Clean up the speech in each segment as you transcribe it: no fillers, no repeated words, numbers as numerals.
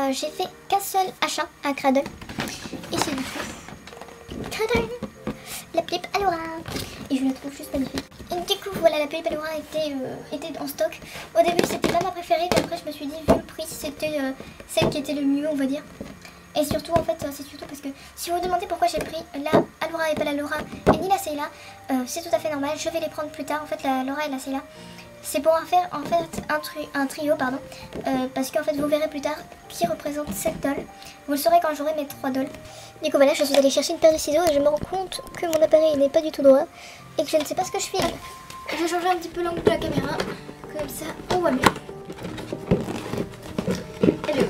J'ai fait qu'un seul achat à Cradle. Et c'est du coup Cradle, la pipe Alora. Et je la trouve juste magnifique. Et du coup voilà, la pipe Alora était en stock. Au début c'était pas ma préférée, mais après je me suis dit vu le prix c'était celle qui était le mieux on va dire. Et surtout en fait c'est surtout parce que si vous vous demandez pourquoi j'ai pris la Alora et pas la Laura et ni la Sayla, c'est tout à fait normal, je vais les prendre plus tard en fait la Laura et la Sayla. C'est pour en faire en fait un trio pardon, parce qu'en fait vous verrez plus tard qui représente cette doll. Vous le saurez quand j'aurai mes 3 dolls. Du coup voilà, je suis allée chercher une paire de ciseaux et je me rends compte que mon appareil n'est pas du tout droit et que je ne sais pas ce que je filme. Je vais changer un petit peu l'angle de la caméra, comme ça on voit mieux. Elle est où?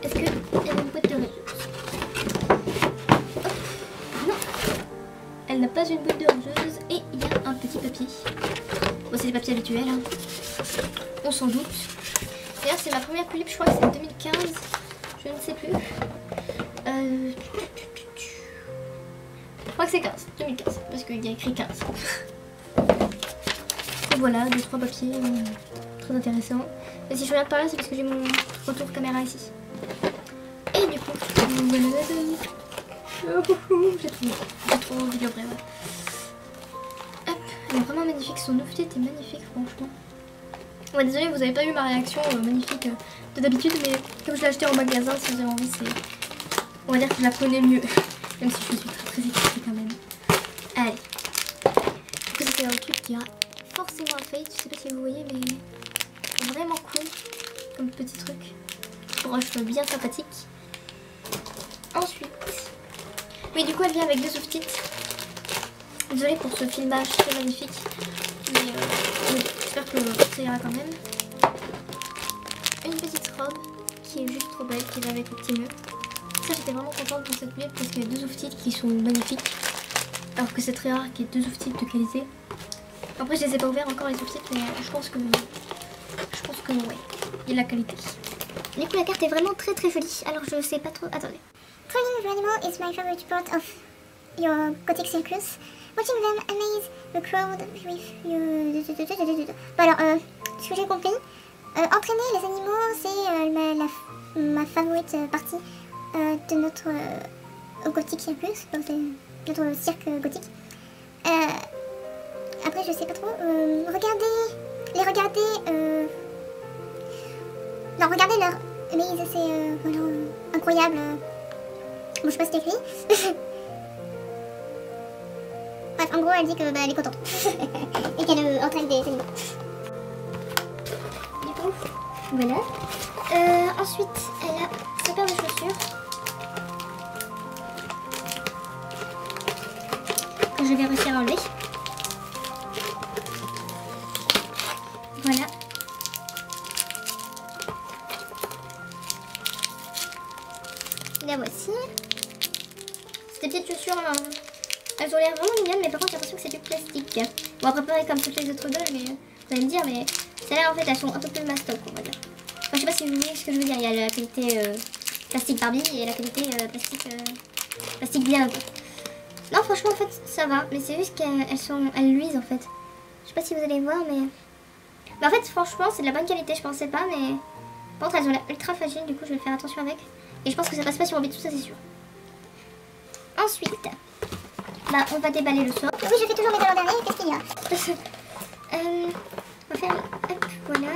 Est-ce qu'elle a une boîte de rangeuse? Non, elle n'a pas une boîte de rangeuse et il y a un petit papier. Bon, c'est des papiers habituels, hein. On s'en doute. D'ailleurs, c'est ma première tulipe, je crois que c'est 2015. Je ne sais plus. Je crois que c'est 15, 2015, parce qu'il y a écrit 15. Et voilà, 2-3 papiers très intéressants. Et si je regarde par là, c'est parce que j'ai mon retour caméra ici. Et du coup, j'ai trop vidéo brève. Elle est vraiment magnifique, son outfit est magnifique franchement. Ouais, désolée, vous avez pas eu ma réaction magnifique de d'habitude, mais comme je l'ai acheté en magasin, si vous avez envie, c'est... On va dire que je la connais mieux, même si je suis très excitée quand même. Allez. Du coup, c'était un truc qui a forcément un fade, je sais pas si vous voyez, mais vraiment cool comme petit truc. Broche bien sympathique. Ensuite... Oui, du coup, elle vient avec 2 soft-kits. Désolée pour ce filmage très magnifique, mais j'espère que ça ira quand même. Une petite robe qui est juste trop belle, qui va avec le petit nœud. Ça j'étais vraiment contente pour cette tulipe parce qu'il y a 2 off-titres qui sont magnifiques. Alors que c'est très rare qu'il y ait 2 off-titres de qualité. Après je les ai pas ouverts encore les off-titres, mais je pense que ouais, il y a la qualité. Du coup la carte est vraiment très jolie, alors je sais pas trop, attendez. Trolling animal is my favorite part of your gothic circus. Watching them amaze the crowd with you. Bon alors, ce que j'ai compris, entraîner les animaux, c'est ma favorite partie de notre gothic circus, donc c'est notre cirque gothique. Après, je sais pas trop. Regardez leur amaze, c'est incroyable. Bon, je sais pas si c'est écrit. Bref, en gros, elle dit que elle est contente et qu'elle entraîne des animaux. Du coup, voilà. Ensuite, elle a sa paire de chaussures je vais réussir à enlever. Voilà. La voici. Ces petites chaussures, elles ont l'air vraiment mignonnes, mais par contre j'ai l'impression que c'est du plastique. Bon, après pareil comme toutes les autres dolls, mais vous allez me dire, mais celles-là en fait elles sont un peu plus mastoc, on va dire. Enfin, je sais pas si vous voyez ce que je veux dire. Il y a la qualité plastique Barbie et la qualité plastique bien. Non, franchement en fait ça va, mais c'est juste qu'elles luisent en fait. Je sais pas si vous allez voir, mais en fait franchement c'est de la bonne qualité, je pensais pas, mais par contre elles ont l'air ultra fragiles, du coup je vais faire attention avec. Et je pense que ça passe pas sur Orbit, tout ça c'est sûr. Ensuite, bah on va déballer le socle. Oui, je fais toujours mes dolls en dernier, qu'est-ce qu'il y a? On va faire, hop, voilà.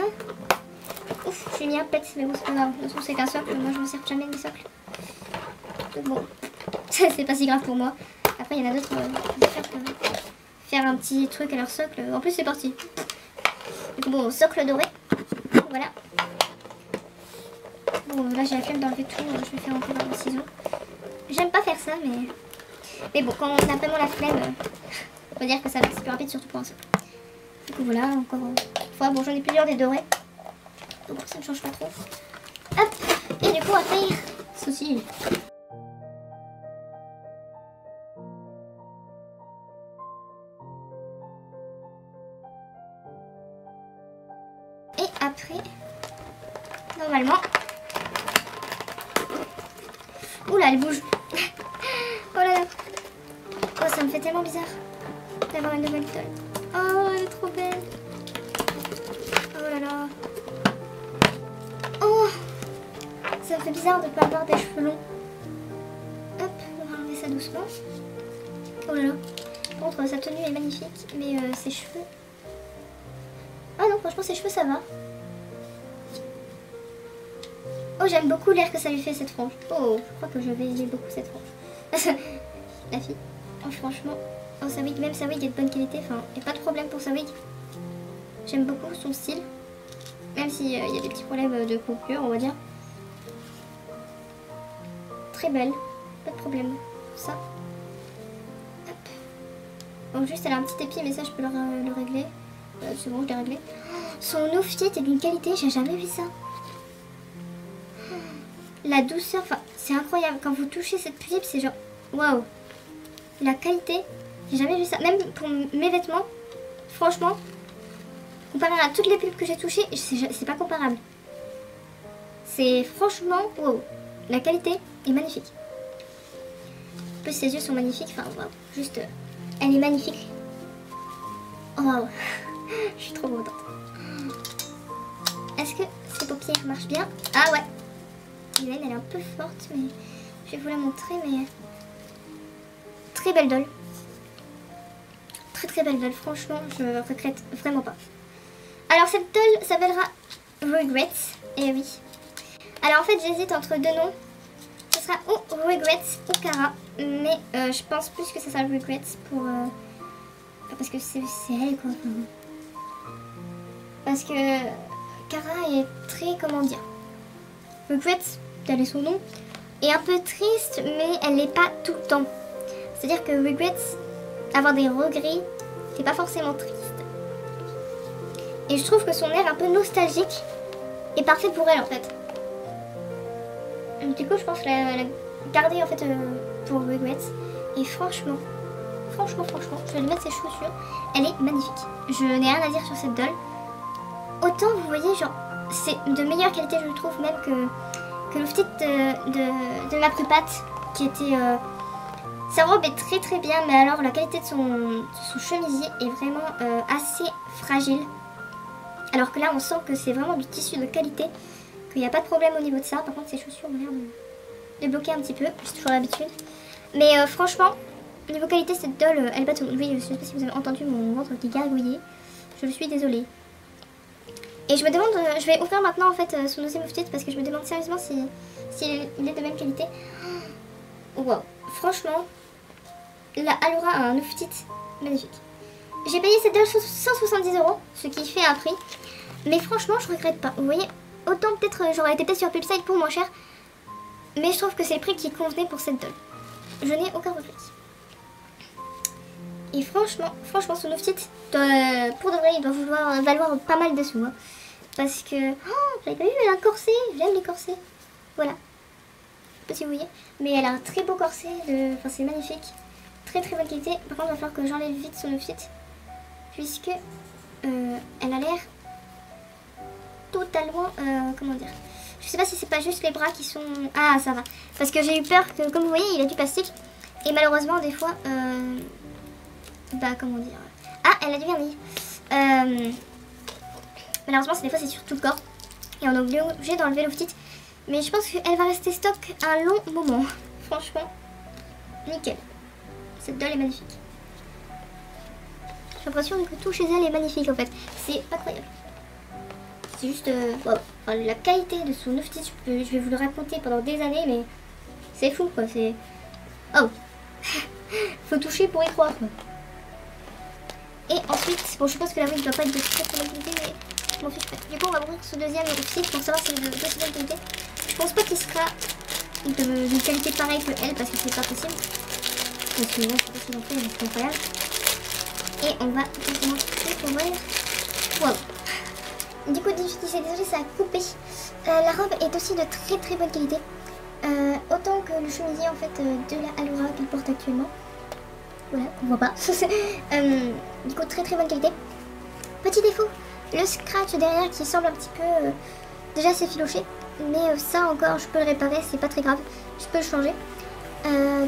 Ouf, j'ai mis un pet, mais bon c'est pas grave, de toute façon c'est qu'un socle, moi je me sers jamais des socles. Donc bon, c'est pas si grave pour moi. Après il y en a d'autres qui vont faire un petit truc à leur socle. En plus c'est parti. Du coup bon, socle doré, voilà. Bon là j'ai la flemme d'enlever tout, je vais faire encore un ciseau. J'aime pas faire ça, mais bon, quand on a vraiment la flemme, faut dire que ça va être plus rapide, surtout pour un socle. Du coup voilà, encore une fois, bon j'en ai plusieurs des dorés, donc ça ne change pas trop. Hop, et du coup on va faire ceci. Et après, normalement... Oula, elle bouge. Oh là là. Oh, ça me fait tellement bizarre d'avoir une nouvelle doll. Oh, elle est trop belle. Oh là là. Oh, ça me fait bizarre de ne pas avoir des cheveux longs. Hop, on va enlever ça doucement. Oh là là. Par contre, sa tenue est magnifique, mais ses cheveux... Ah non, franchement, ses cheveux, ça va. Oh, j'aime beaucoup l'air que ça lui fait cette frange. Oh, je crois que je vais aimer beaucoup cette frange. La fille. Oh, franchement. Oh, sa wig, même sa wig est de bonne qualité. Enfin, il n'y a pas de problème pour sa wig. J'aime beaucoup son style. Même s'il y a des petits problèmes de coupure, on va dire. Très belle. Pas de problème. Ça. Hop. Bon, juste, elle a un petit épi, mais ça, je peux le régler. C'est bon, je l'ai réglé. Son outfit est d'une qualité, j'ai jamais vu ça. La douceur, enfin, c'est incroyable. Quand vous touchez cette pulpe, c'est genre, waouh. La qualité, j'ai jamais vu ça. Même pour mes vêtements, franchement, comparé à toutes les pulpes que j'ai touchées, c'est pas comparable. C'est franchement, waouh. La qualité est magnifique. En plus, ses yeux sont magnifiques. Enfin, waouh. Juste, elle est magnifique. Oh, waouh. Je suis trop contente. Est-ce que ces paupières marchent bien? Ah ouais. Elle est un peu forte, mais je vais vous la montrer, mais très belle doll. Très très belle doll, franchement, je regrette vraiment pas. Alors cette doll s'appellera Regrets, et oui. Alors en fait j'hésite entre deux noms. Ce sera ou Regrets ou Cara, mais je pense plus que ça sera Regrets pour... parce que c'est elle quoi. Parce que Cara est très, comment dire... Regrets, tel est son nom, est un peu triste, mais elle n'est pas tout le temps. C'est-à-dire que Regrets, avoir des regrets, c'est pas forcément triste. Et je trouve que son air un peu nostalgique est parfait pour elle en fait. Du coup, je pense la garder en fait pour Regrets. Et franchement, je vais lui mettre ses chaussures. Elle est magnifique. Je n'ai rien à dire sur cette doll. Autant vous voyez, genre, c'est de meilleure qualité je trouve même que le petit de ma prépate qui était... sa robe est très très bien, mais alors la qualité de son chemisier est vraiment assez fragile. Alors que là on sent que c'est vraiment du tissu de qualité, qu'il n'y a pas de problème au niveau de ça. Par contre ses chaussures ont l'air de bloquer un petit peu, j'ai toujours l'habitude. Mais franchement, niveau qualité cette doll, elle bat tout le monde. Oui, je ne sais pas si vous avez entendu mon ventre qui gargouillait, je suis désolée. Et je me demande, je vais ouvrir maintenant en fait son deuxième outfit parce que je me demande sérieusement si il est de même qualité. Wow, franchement, là elle aura un outfit magnifique. J'ai payé cette doll 170 €, ce qui fait un prix. Mais franchement, je regrette pas. Vous voyez, autant peut-être j'aurais été peut-être sur Pulpside pour moins cher. Mais je trouve que c'est le prix qui convenait pour cette doll. Je n'ai aucun regret. Et franchement son outfit, pour de vrai, il doit valoir pas mal de sous. Hein. Parce que, oh, vous avez pas vu, elle a un corset. J'aime les corsets. Voilà. Je sais pas si vous voyez. Mais elle a un très beau corset. Enfin, c'est magnifique. Très très bonne qualité. Par contre, il va falloir que j'enlève vite son outfit. Puisque elle a l'air totalement... comment dire? Je sais pas si c'est pas juste les bras qui sont... Ah, ça va. Parce que j'ai eu peur que, comme vous voyez, il a du plastique. Et malheureusement, des fois... bah, comment dire... Ah, elle a du vernis. Malheureusement, des fois, c'est sur tout le corps. Et on est obligé d'enlever le petit. Mais je pense qu'elle va rester stock un long moment. Franchement, nickel. Cette doll est magnifique. J'ai l'impression que tout chez elle est magnifique en fait. C'est incroyable. C'est juste... wow. Enfin, la qualité de son outfit, je vais vous le raconter pendant des années, mais c'est fou quoi. C'est... Oh. Faut toucher pour y croire quoi. Et ensuite, bon je suppose que la wig ne doit pas être de très bonne qualité, mais je m'en fiche pas. Du coup on va ouvrir ce deuxième outfit pour savoir si c'est de bonne qualité. Je pense pas qu'il sera de qualité pareille que elle, parce que c'est pas possible. Parce que là je sais pas si l'on fait, mais c'est incroyable. Et on va directement ouvrir. Wow. Du coup désolé ça a coupé. La robe est aussi de très très bonne qualité. Autant que le chemisier en fait de la Allura qu'elle porte actuellement. Voilà, on voit pas. Du coup très très bonne qualité. Petit défaut, le scratch derrière qui semble un petit peu... déjà c'est filoché. Mais ça encore je peux le réparer, c'est pas très grave. Je peux le changer.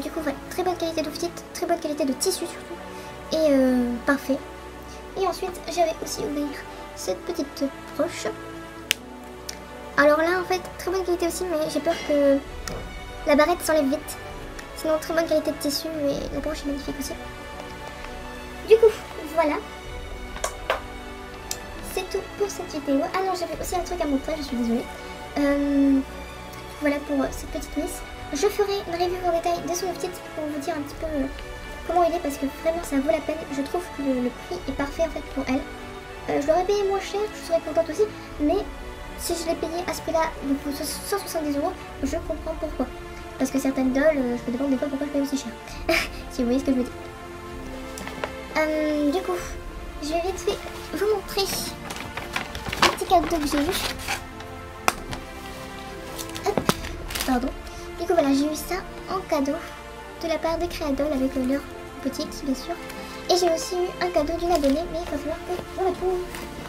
Du coup voilà, très bonne qualité d'outfit, très bonne qualité de tissu surtout. Et parfait. Et ensuite j'avais aussi ouvert cette petite broche. Alors là en fait très bonne qualité aussi, mais j'ai peur que la barrette s'enlève vite. Sinon très bonne qualité de tissu et la broche est magnifique aussi. Du coup voilà. C'est tout pour cette vidéo. Ah non, j'avais aussi un truc à montrer, je suis désolée. Voilà pour cette petite miss. Je ferai une review en détail de son outfit pour vous dire un petit peu comment il est, parce que vraiment ça vaut la peine. Je trouve que le prix est parfait en fait pour elle. Je l'aurais payé moins cher, je serais contente aussi, mais si je l'ai payé à ce prix-là, 170 €, je comprends pourquoi. Parce que certaines dolls, je me demande des fois pourquoi je paye aussi cher. Si vous voyez ce que je veux dire. Du coup, je vais vite fait vous montrer un petit cadeau que j'ai eu. Hop, pardon. Du coup voilà, j'ai eu ça en cadeau de la part de Créadol avec leur boutique bien sûr. Et j'ai aussi eu un cadeau d'une abonnée, mais il va falloir que je le trouve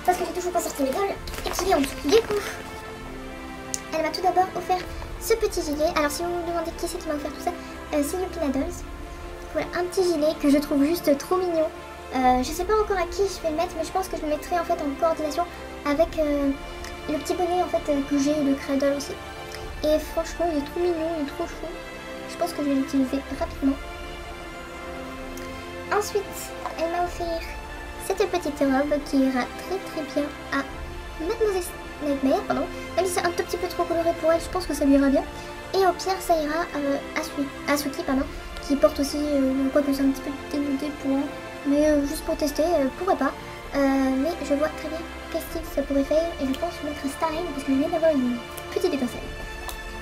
parce que j'ai toujours pas sorti les dolls et qu'il est en dessous. Du coup, elle m'a tout d'abord offert ce petit gilet. Alors si vous me demandez qui c'est qui m'a offert tout ça, c'est Yupina Dolls. Voilà, un petit gilet que je trouve juste trop mignon. Je sais pas encore à qui je vais le mettre, mais je pense que je le mettrai en fait en coordination avec le petit bonnet en fait que j'ai de Créadol aussi. Et franchement il est trop mignon, il est trop chou. Je pense que je vais l'utiliser rapidement. Ensuite elle m'a offert cette petite robe qui ira très très bien à Mademoiselle Nightmare, pardon. Même si c'est un tout petit peu trop coloré pour elle, je pense que ça lui ira bien. Et au pire ça ira à Suki, pardon, qui porte aussi, quoi que c'est un petit peu dénudé pour elle. Mais juste pour tester, pourquoi pas. Mais je vois très bien quel style ça pourrait faire. Et je pense mettre Starline parce que je viens d'avoir une petite étincelle.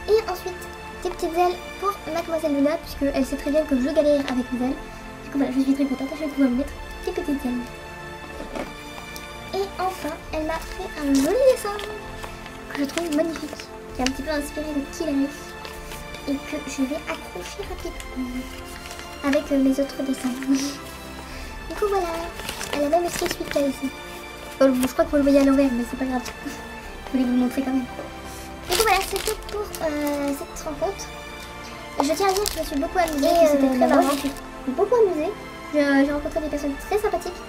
Et ensuite, des petites ailes pour Mademoiselle Luna, puisque elle sait très bien que je galère avec les ailes. Du coup voilà, je suis très contente, je vais pouvoir mettre des petites ailes. Et enfin, elle m'a fait un joli dessin que je trouve magnifique, qui est un petit peu inspiré de Kilari et que je vais accrocher rapidement avec mes autres dessins. Du coup voilà, elle a même écrit suite là ici. Oh, je crois que vous le voyez à l'envers, mais c'est pas grave. Je voulais vous le montrer quand même. Du coup voilà, c'est tout pour cette rencontre. Je tiens à dire que je me suis beaucoup amusée, c'était très marrant. Je suis beaucoup amusée. J'ai rencontré des personnes très sympathiques.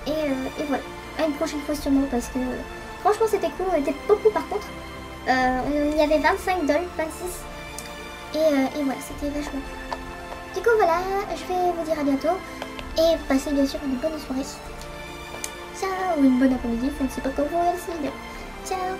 Et voilà, à une prochaine fois sûrement, parce que franchement c'était cool, on était beaucoup par contre. Il y avait 25 dolls, 26. Et voilà, c'était vachement cool. Du coup voilà, je vais vous dire à bientôt. Et passez bien sûr une bonne soirée. Ciao, ou une bonne après-midi, je ne sais pas quand vous regardez cette vidéo. Ciao.